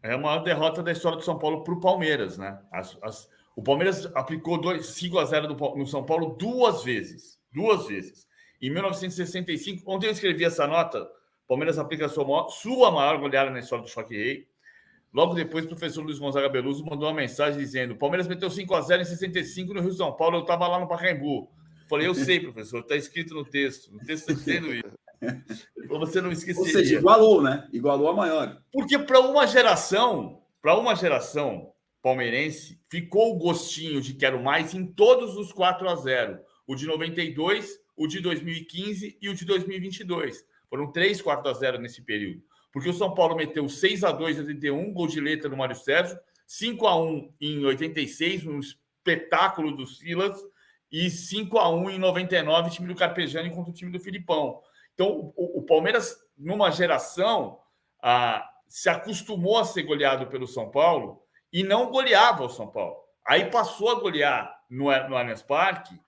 É a maior derrota da história do São Paulo para o Palmeiras, né? O Palmeiras aplicou 5-0 no São Paulo duas vezes. Duas vezes. Em 1965, ontem eu escrevi essa nota, o Palmeiras aplica a sua maior goleada na história do Choque Rei. Logo depois, o professor Luiz Gonzaga Beluso mandou uma mensagem dizendo: o Palmeiras meteu 5-0 em 65 no Rio de São Paulo, eu estava lá no Pacaembu. Falei, eu sei, professor, está escrito no texto. No texto está dizendo isso. Você não esqueceria. Ou seja, igualou, né? Igualou a maior. Porque para uma geração palmeirense, ficou o gostinho de quero mais em todos os 4-0. O de 92, o de 2015 e o de 2022. Foram 3 4-0 nesse período. Porque o São Paulo meteu 6-2 em 81, gol de letra do Mário Sérgio, 5-1 em 86, um espetáculo do Silas, e 5-1 em 99, time do Carpegiani contra o time do Filipão. Então, o Palmeiras, numa geração, se acostumou a ser goleado pelo São Paulo e não goleava o São Paulo. Aí passou a golear no Allianz Parque,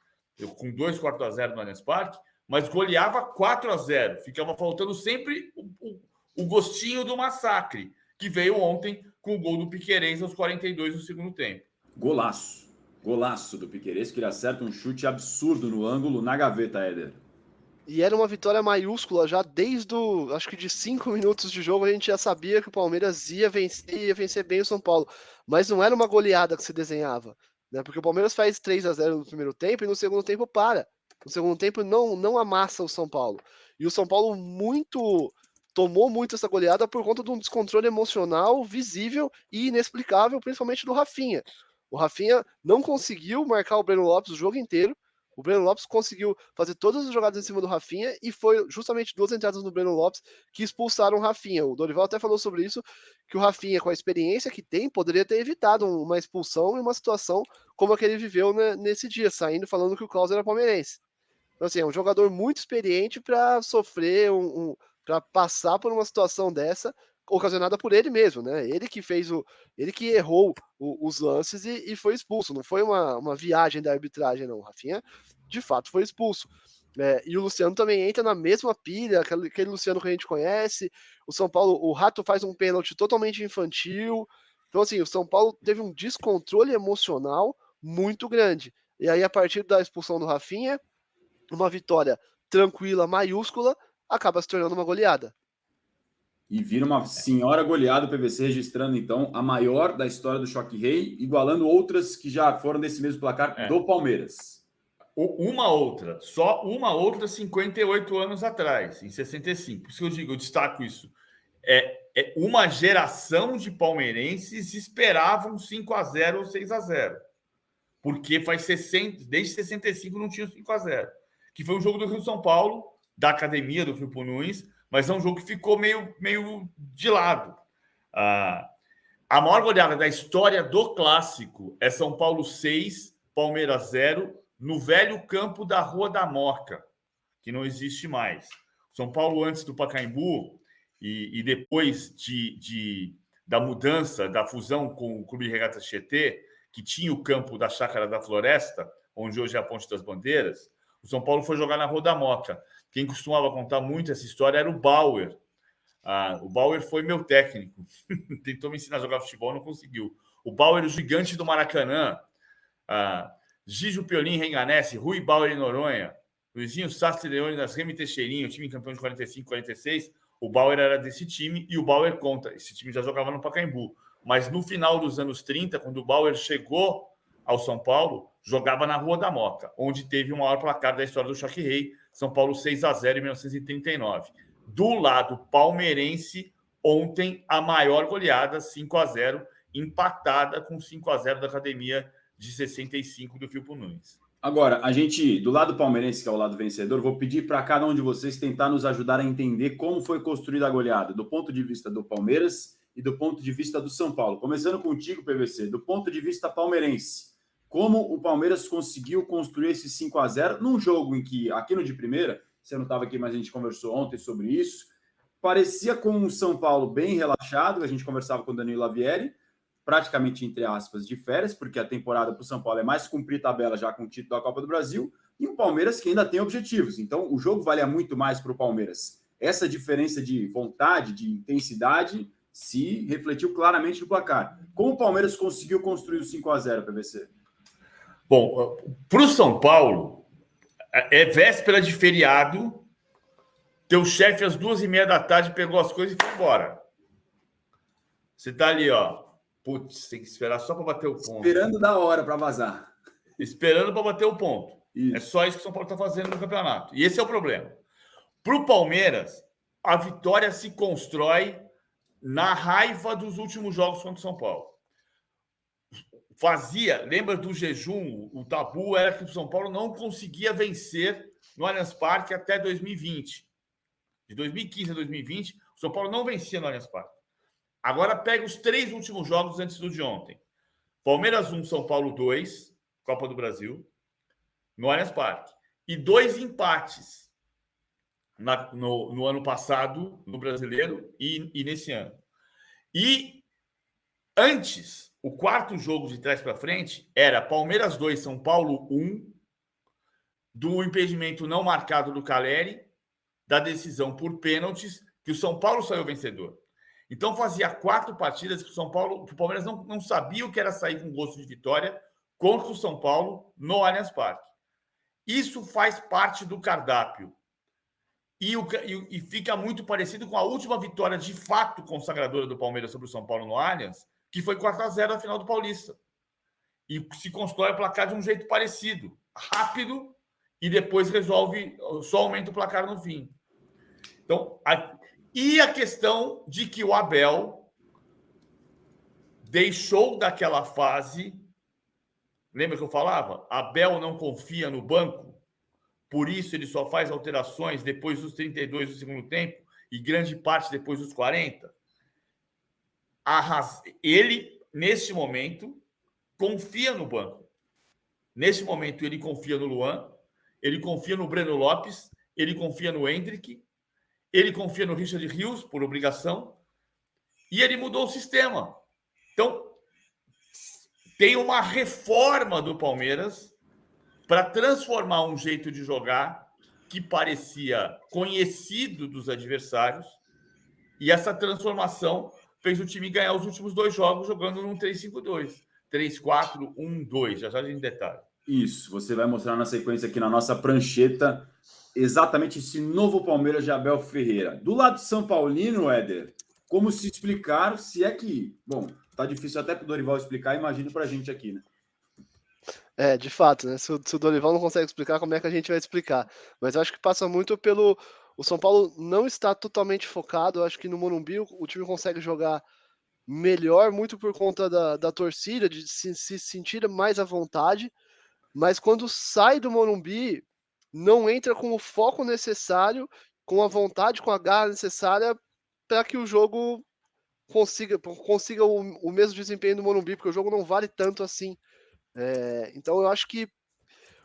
com 2 4-0 no Allianz Parque, mas goleava 4-0. Ficava faltando sempre o gostinho do massacre, que veio ontem com o gol do Piquerez aos 42 do segundo tempo. Golaço. Golaço do Piquerez, que ele acerta um chute absurdo no ângulo, na gaveta, Éder. E era uma vitória maiúscula já desde acho que de 5 minutos de jogo a gente já sabia que o Palmeiras ia vencer bem o São Paulo. Mas não era uma goleada que se desenhava, né? Porque o Palmeiras faz 3-0 no primeiro tempo e no segundo tempo para. No segundo tempo não amassa o São Paulo. E o São Paulo tomou muito essa goleada por conta de um descontrole emocional visível e inexplicável, principalmente do Rafinha. O Rafinha não conseguiu marcar o Breno Lopes o jogo inteiro. O Breno Lopes conseguiu fazer todas as jogadas em cima do Rafinha e foi justamente 2 entradas no Breno Lopes que expulsaram o Rafinha. O Dorival até falou sobre isso, que o Rafinha, com a experiência que tem, poderia ter evitado uma expulsão em uma situação como a que ele viveu nesse dia, saindo falando que o Klaus era palmeirense. Então, assim, é um jogador muito experiente para sofrer, para passar por uma situação dessa, ocasionada por ele mesmo, né? Ele que errou os lances e foi expulso. Não foi uma viagem da arbitragem, não. O Rafinha, de fato, foi expulso. E o Luciano também entra na mesma pilha, aquele Luciano que a gente conhece. O São Paulo, o Rato faz um pênalti totalmente infantil. Então, assim, o São Paulo teve um descontrole emocional muito grande. E aí, a partir da expulsão do Rafinha, uma vitória tranquila, maiúscula, acaba se tornando uma goleada. E vira uma senhora goleada, o PVC registrando, então, a maior da história do Choque Rei, igualando outras que já foram desse mesmo placar do Palmeiras. Só uma outra 58 anos atrás, em 65. Por isso que eu digo, eu destaco isso. Uma geração de palmeirenses esperavam 5-0 ou 6-0. Porque desde 65 não tinha 5-0. Que foi um jogo do Rio São Paulo, da academia do Filipe Nunes, mas é um jogo que ficou meio de lado. A maior goleada da história do clássico é São Paulo 6, Palmeiras 0, no velho campo da Rua da Moca, que não existe mais. São Paulo, antes do Pacaembu, e depois da mudança, da fusão com o Clube de Regatas Tietê, que tinha o campo da Chácara da Floresta, onde hoje é a Ponte das Bandeiras, o São Paulo foi jogar na Rua da Moca. Quem costumava contar muito essa história era o Bauer. O Bauer foi meu técnico. Tentou me ensinar a jogar futebol, não conseguiu. O Bauer, o gigante do Maracanã. Gijo Piolim, Renganesse, Rui Bauer em Noronha, Luizinho Sastre Leone das Remy Teixeirinho, o time campeão de 45, 46. O Bauer era desse time e o Bauer conta. Esse time já jogava no Pacaembu. Mas no final dos anos 30, quando o Bauer chegou ao São Paulo, jogava na Rua da Moca, onde teve o maior placar da história do Choque Rei, São Paulo 6-0 em 1939. Do lado palmeirense, ontem a maior goleada, 5-0, empatada com 5-0 da Academia de 65 do Filipe Nunes. Agora, a gente, do lado palmeirense, que é o lado vencedor, vou pedir para cada um de vocês tentar nos ajudar a entender como foi construída a goleada, do ponto de vista do Palmeiras e do ponto de vista do São Paulo. Começando contigo, PVC, do ponto de vista palmeirense. Como o Palmeiras conseguiu construir esse 5-0 num jogo em que, aqui no de primeira, você não estava aqui, mas a gente conversou ontem sobre isso, parecia com um São Paulo bem relaxado, a gente conversava com o Danilo Lavieri, praticamente, entre aspas, de férias, porque a temporada para o São Paulo é mais cumprir tabela já com o título da Copa do Brasil, e um Palmeiras que ainda tem objetivos. Então, o jogo valia muito mais para o Palmeiras. Essa diferença de vontade, de intensidade, se refletiu claramente no placar. Como o Palmeiras conseguiu construir o 5-0, PVC? Bom, para o São Paulo, é véspera de feriado, teu chefe às 2h30 da tarde pegou as coisas e foi embora. Você tá ali, ó. Putz, tem que esperar só para bater o ponto. Esperando da hora para vazar. Esperando para bater o ponto. Isso. É só isso que o São Paulo está fazendo no campeonato. E esse é o problema. Para o Palmeiras, a vitória se constrói na raiva dos últimos jogos contra o São Paulo. Lembra do jejum? O tabu era que o São Paulo não conseguia vencer no Allianz Parque até 2020. De 2015 a 2020, o São Paulo não vencia no Allianz Parque. Agora pega os 3 últimos jogos antes do de ontem. Palmeiras 1, São Paulo 2, Copa do Brasil, no Allianz Parque. E 2 empates no ano passado, no Brasileiro, e nesse ano. E antes, o 4º jogo de trás para frente era Palmeiras 2, São Paulo 1, do impedimento não marcado do Caleri, da decisão por pênaltis, que o São Paulo saiu vencedor. Então fazia 4 partidas que o Palmeiras não sabia o que era sair com gosto de vitória contra o São Paulo no Allianz Parque. Isso faz parte do cardápio. E fica muito parecido com a última vitória de fato consagradora do Palmeiras sobre o São Paulo no Allianz, que foi 4-0 na final do Paulista. E se constrói o placar de um jeito parecido, rápido, e depois resolve, só aumenta o placar no fim. Então, e a questão de que o Abel deixou daquela fase. Lembra que eu falava? Abel não confia no banco, por isso ele só faz alterações depois dos 32 do segundo tempo e grande parte depois dos 40. Ele, nesse momento, confia no banco. Nesse momento, ele confia no Luan, ele confia no Breno Lopes, ele confia no Hendrick, ele confia no Richard Rios, por obrigação, e ele mudou o sistema. Então, tem uma reforma do Palmeiras para transformar um jeito de jogar que parecia conhecido dos adversários, e essa transformação fez o time ganhar os últimos 2 jogos jogando num 3-5-2. 3-4-1-2, já em detalhe. Isso, você vai mostrar na sequência aqui na nossa prancheta exatamente esse novo Palmeiras de Abel Ferreira. Do lado de São Paulino, Éder, como se explicar, se é que... Bom, tá difícil até para o Dorival explicar, imagino para a gente aqui, né? De fato, né? Se o Dorival não consegue explicar, como é que a gente vai explicar? Mas eu acho que passa muito pelo... O São Paulo não está totalmente focado, eu acho que no Morumbi o time consegue jogar melhor, muito por conta da torcida, de se sentir mais à vontade, mas quando sai do Morumbi, não entra com o foco necessário, com a vontade, com a garra necessária para que o jogo consiga o mesmo desempenho do Morumbi, porque o jogo não vale tanto assim. Então eu acho que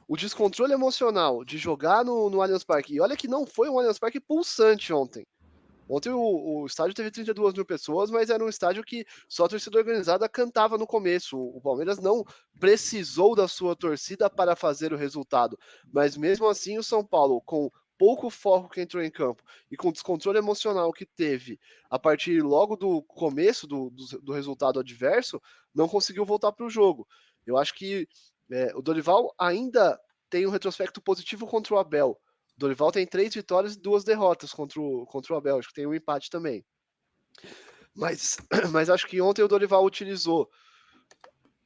o descontrole emocional de jogar no Allianz Parque, e olha que não foi um Allianz Parque pulsante ontem. Ontem o estádio teve 32 mil pessoas, mas era um estádio que só a torcida organizada cantava no começo. O Palmeiras não precisou da sua torcida para fazer o resultado. Mas mesmo assim, o São Paulo, com pouco foco que entrou em campo e com o descontrole emocional que teve a partir logo do começo do resultado adverso, não conseguiu voltar para o jogo. Eu acho que o Dorival ainda tem um retrospecto positivo contra o Abel. O Dorival tem 3 vitórias e 2 derrotas contra o Abel, acho que tem um empate também. Mas acho que ontem o Dorival utilizou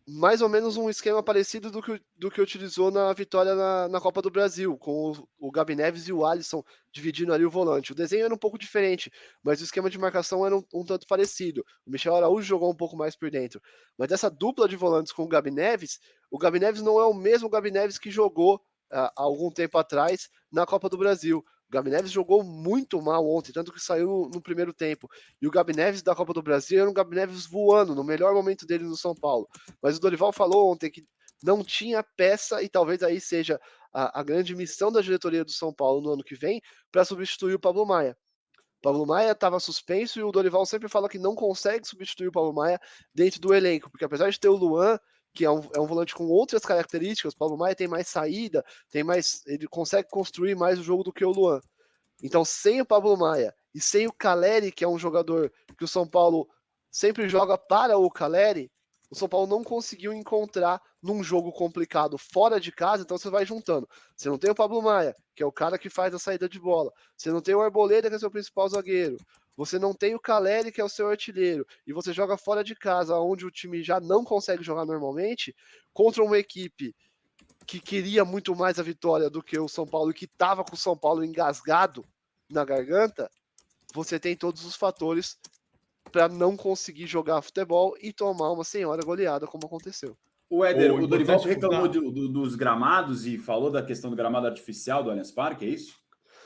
mais ou menos um esquema parecido do que utilizou na vitória na Copa do Brasil, com o Gabi Neves e o Alisson dividindo ali o volante. O desenho era um pouco diferente, mas o esquema de marcação era um tanto parecido. O Michel Araújo jogou um pouco mais por dentro. Mas essa dupla de volantes com o Gabi Neves não é o mesmo Gabi Neves que jogou há algum tempo atrás na Copa do Brasil. O Gabi Neves jogou muito mal ontem, tanto que saiu no primeiro tempo. E o Gabi Neves da Copa do Brasil era um Gabi Neves voando, no melhor momento dele no São Paulo. Mas o Dorival falou ontem que não tinha peça, e talvez aí seja a grande missão da diretoria do São Paulo no ano que vem, para substituir o Pablo Maia. O Pablo Maia estava suspenso e o Dorival sempre fala que não consegue substituir o Pablo Maia dentro do elenco, porque apesar de ter o Luan, que é um volante com outras características, o Pablo Maia tem mais saída, ele consegue construir mais o jogo do que o Luan. Então, sem o Pablo Maia e sem o Caleri, que é um jogador que o São Paulo sempre joga para o Caleri, o São Paulo não conseguiu encontrar num jogo complicado fora de casa, então você vai juntando. Você não tem o Pablo Maia, que é o cara que faz a saída de bola. Você não tem o Arboleda, que é seu principal zagueiro. Você não tem o Caleri, que é o seu artilheiro. E você joga fora de casa, onde o time já não consegue jogar normalmente, contra uma equipe que queria muito mais a vitória do que o São Paulo e que estava com o São Paulo engasgado na garganta. Você tem todos os fatores para não conseguir jogar futebol e tomar uma senhora goleada, como aconteceu. O Éder, o Dorival reclamou dos gramados e falou da questão do gramado artificial do Allianz Parque, é isso?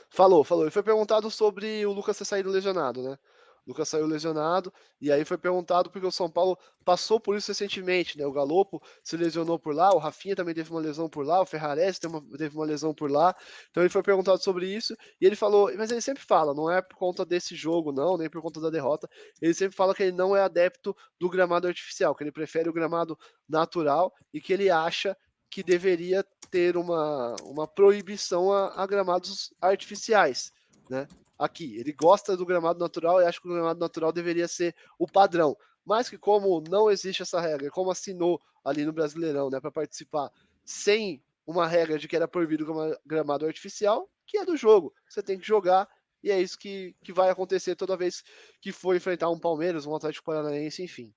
Falou. Ele foi perguntado sobre o Lucas ter saído lesionado, né? O Lucas saiu lesionado, e aí foi perguntado porque o São Paulo passou por isso recentemente, né? O Galopo se lesionou por lá, o Rafinha também teve uma lesão por lá, o Ferrarese teve uma lesão por lá. Então ele foi perguntado sobre isso, e ele falou, mas ele sempre fala, não é por conta desse jogo, não, nem por conta da derrota, ele sempre fala que ele não é adepto do gramado artificial, que ele prefere o gramado natural, e que ele acha que deveria ter uma proibição a gramados artificiais, né? Aqui, ele gosta do gramado natural e acha que o gramado natural deveria ser o padrão, mas que como não existe essa regra, como assinou ali no Brasileirão, né, para participar sem uma regra de que era proibido gramado artificial, que é do jogo, você tem que jogar, e é isso que vai acontecer toda vez que for enfrentar um Palmeiras, um Atlético Paranaense, enfim.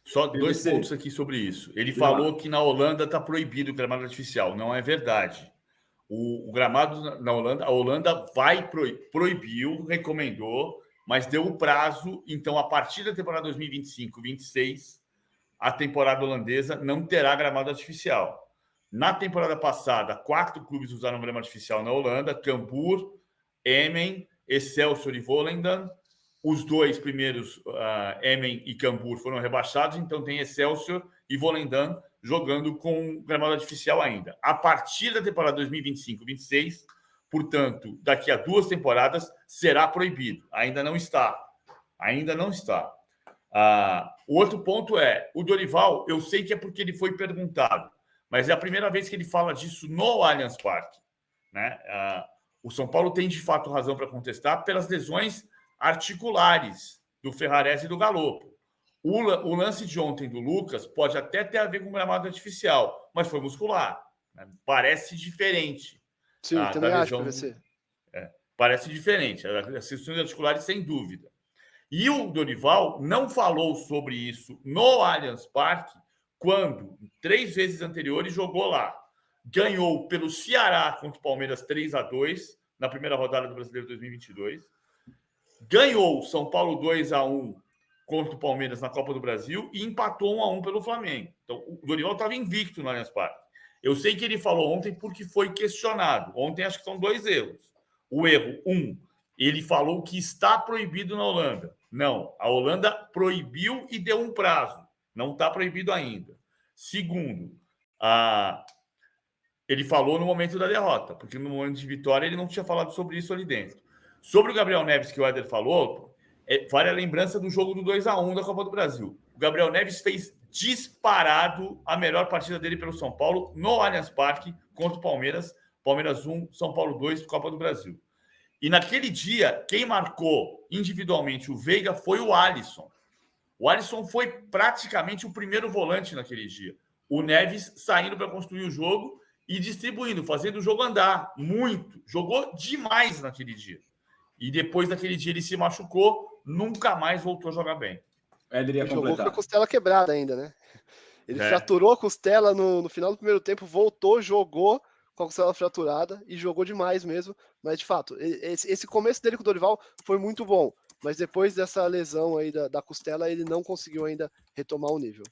Só dois pontos aqui sobre isso. Ele falou que na Holanda está proibido o gramado artificial. Não é verdade. O gramado na Holanda, a Holanda proibiu, recomendou, mas deu o prazo. Então, a partir da temporada 2025-26, a temporada holandesa não terá gramado artificial. Na temporada passada, 4 clubes usaram gramado artificial na Holanda: Cambuur, Emmen, Excelsior e Volendam. Os 2 primeiros, Emmen e Cambuur, foram rebaixados, então tem Excelsior e Volendam jogando com gramado artificial ainda. A partir da temporada 2025-26, portanto, daqui a 2 temporadas, será proibido. Ainda não está. O outro ponto é, o Dorival, eu sei que é porque ele foi perguntado, mas é a primeira vez que ele fala disso no Allianz Parque, né? O São Paulo tem, de fato, razão para contestar pelas lesões articulares do Ferrarese e do Galopo. O lance de ontem do Lucas pode até ter a ver com gramado artificial, mas foi muscular, né? Parece diferente. Sim, também acho que vai ser. Parece diferente. As questões articulares, sem dúvida. E o Dorival não falou sobre isso no Allianz Parque quando, 3 vezes anteriores, jogou lá. Ganhou pelo Ceará contra o Palmeiras 3-2 na primeira rodada do Brasileiro 2022. Ganhou São Paulo 2-1 contra o Palmeiras na Copa do Brasil e empatou 1-1 pelo Flamengo. Então, o Dorival estava invicto no Allianz Parque. Eu sei que ele falou ontem porque foi questionado. Ontem acho que são 2 erros. O erro, 1, ele falou que está proibido na Holanda. Não, a Holanda proibiu e deu um prazo. Não está proibido ainda. Segundo, ele falou no momento da derrota, porque no momento de vitória ele não tinha falado sobre isso ali dentro. Sobre o Gabriel Neves, que o Éder falou, vale a lembrança do jogo do 2-1 da Copa do Brasil. O Gabriel Neves fez disparado a melhor partida dele pelo São Paulo no Allianz Parque contra o Palmeiras. Palmeiras 1, São Paulo 2, Copa do Brasil. E naquele dia, quem marcou individualmente o Veiga foi o Alisson. O Alisson foi praticamente o primeiro volante naquele dia. O Neves saindo para construir o jogo e distribuindo, fazendo o jogo andar muito. Jogou demais naquele dia. E depois daquele dia ele se machucou, nunca mais voltou a jogar bem. Ele jogou com a costela quebrada ainda, né? Ele fraturou a costela no final do primeiro tempo, voltou, jogou com a costela fraturada e jogou demais mesmo. Mas, de fato, esse começo dele com o Dorival foi muito bom. Mas depois dessa lesão aí da costela, ele não conseguiu ainda retomar o nível.